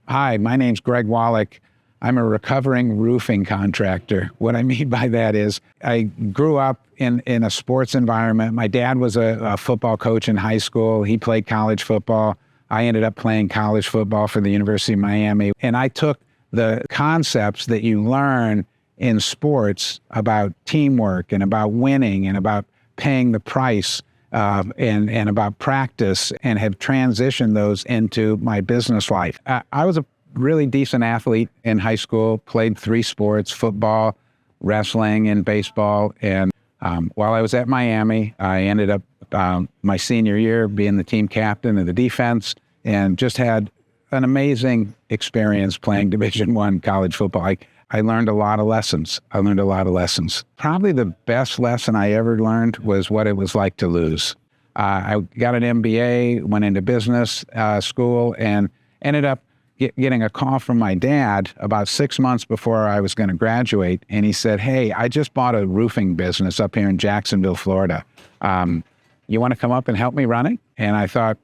Hi, my name's Gregg Wallick. I'm a recovering roofing contractor. What I mean by that is I grew up in a sports environment. My dad was a football coach in high school. He played college football. I ended up playing college football for the University of Miami. And I took the concepts that you learn in sports about teamwork and about winning and about paying the price and about practice, and have transitioned those into my business life. I was a really decent athlete in high school, played 3 sports, football, wrestling, and baseball. And while I was at Miami, I ended up my senior year being the team captain of the defense, and just had an amazing experience playing Division I college football. I learned a lot of lessons. Probably the best lesson I ever learned was what it was like to lose. I got an MBA, went into business school, and ended up getting a call from my dad about 6 months before I was going to graduate. And he said, "Hey, I just bought a roofing business up here in Jacksonville, Florida. You want to come up and help me run it?" And I thought,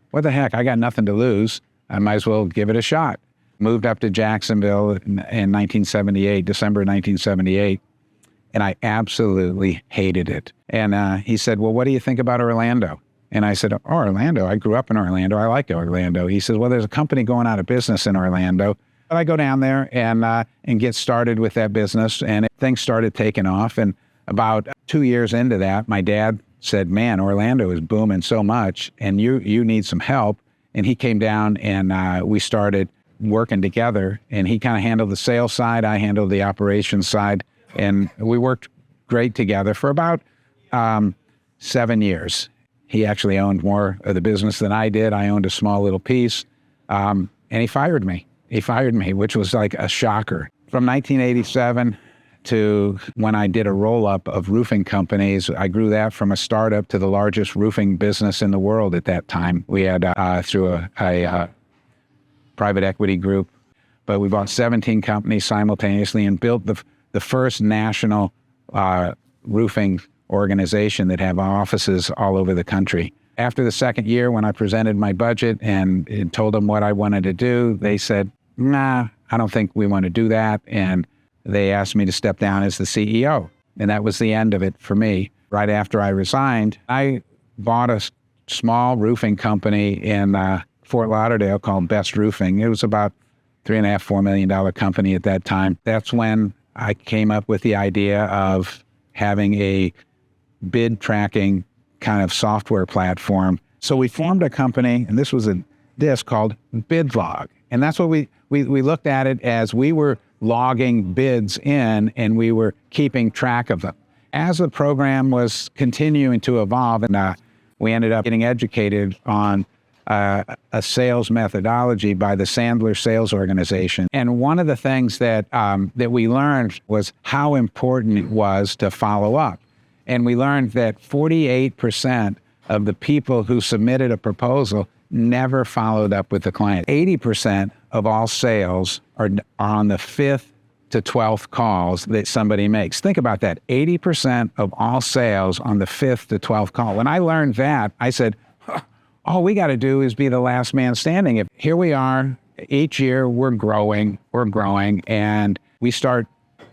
what the heck? I got nothing to lose. I might as well give it a shot. Moved up to Jacksonville in 1978, December 1978, and I absolutely hated it. And he said, "Well, what do you think about Orlando?" And I said, "Oh, Orlando, I grew up in Orlando. I like Orlando." He says, "Well, there's a company going out of business in Orlando." But I go down there and get started with that business, and things started taking off. And about 2 years into that, my dad said, "Man, Orlando is booming so much, and you need some help." And he came down, and we started working together, and he kind of handled the sales side, I handled the operations side, and we worked great together for about 7 years. He actually owned more of the business than I did. I owned a small little piece, and he fired me. Which was like a shocker. From 1987 to when I did a roll-up of roofing companies, I grew that from a startup to the largest roofing business in the world at that time. We had, through a private equity group, but we bought 17 companies simultaneously and built the first national roofing organization that have offices all over the country. After the second year, when I presented my budget and told them what I wanted to do, they said, "Nah, I don't think we want to do that." And they asked me to step down as the CEO. And that was the end of it for me. Right after I resigned, I bought a small roofing company in Fort Lauderdale called Best Roofing. It was about $3.5, $4 million company at that time. That's when I came up with the idea of having a bid tracking kind of software platform. So we formed a company, and this was a disc called BidLog. And that's what we looked at it as. We were logging bids in, and we were keeping track of them. As the program was continuing to evolve, and we ended up getting educated on a sales methodology by the Sandler Sales Organization. And one of the things that we learned was how important it was to follow up. And we learned that 48% of the people who submitted a proposal never followed up with the client. 80% of all sales are on the 5th to 12th calls that somebody makes. Think about that. 80% of all sales on the 5th to 12th call. When I learned that, I said, all we got to do is be the last man standing. Here we are, each year we're growing, and we start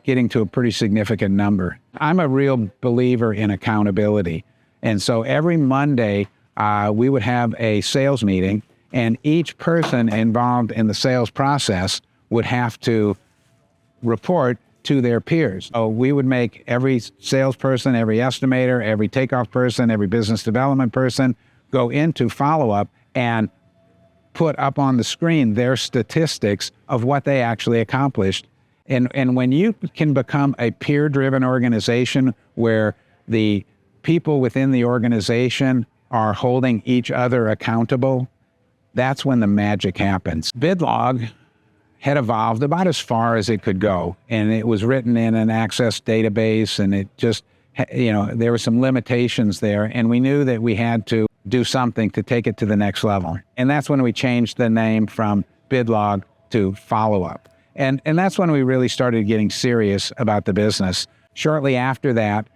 getting to a pretty significant number. I'm a real believer in accountability. And so every Monday, we would have a sales meeting, and each person involved in the sales process would have to report to their peers. So we would make every salesperson, every estimator, every takeoff person, every business development person go into follow-up and put up on the screen their statistics of what they actually accomplished. And when you can become a peer-driven organization where the people within the organization are holding each other accountable, that's when the magic happens. BidLog had evolved about as far as it could go, and it was written in an Access database, and it just, there were some limitations there, and we knew that we had to do something to take it to the next level. And that's when we changed the name from BidLog to Followup. And that's when we really started getting serious about the business. Shortly after that,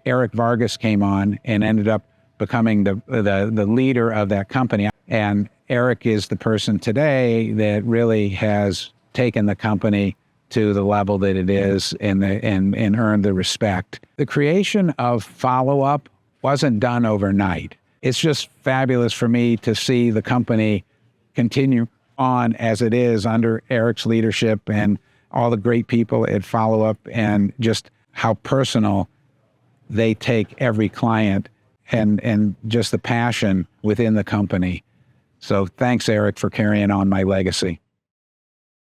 Eric Vargas came on and ended up becoming the leader of that company. And Eric is the person today that really has taken the company to the level that it is and earned the respect. The creation of Followup wasn't done overnight. It's just fabulous for me to see the company continue on as it is under Eric's leadership and all the great people at Followup, and just how personal they take every client and just the passion within the company. So thanks, Eric, for carrying on my legacy.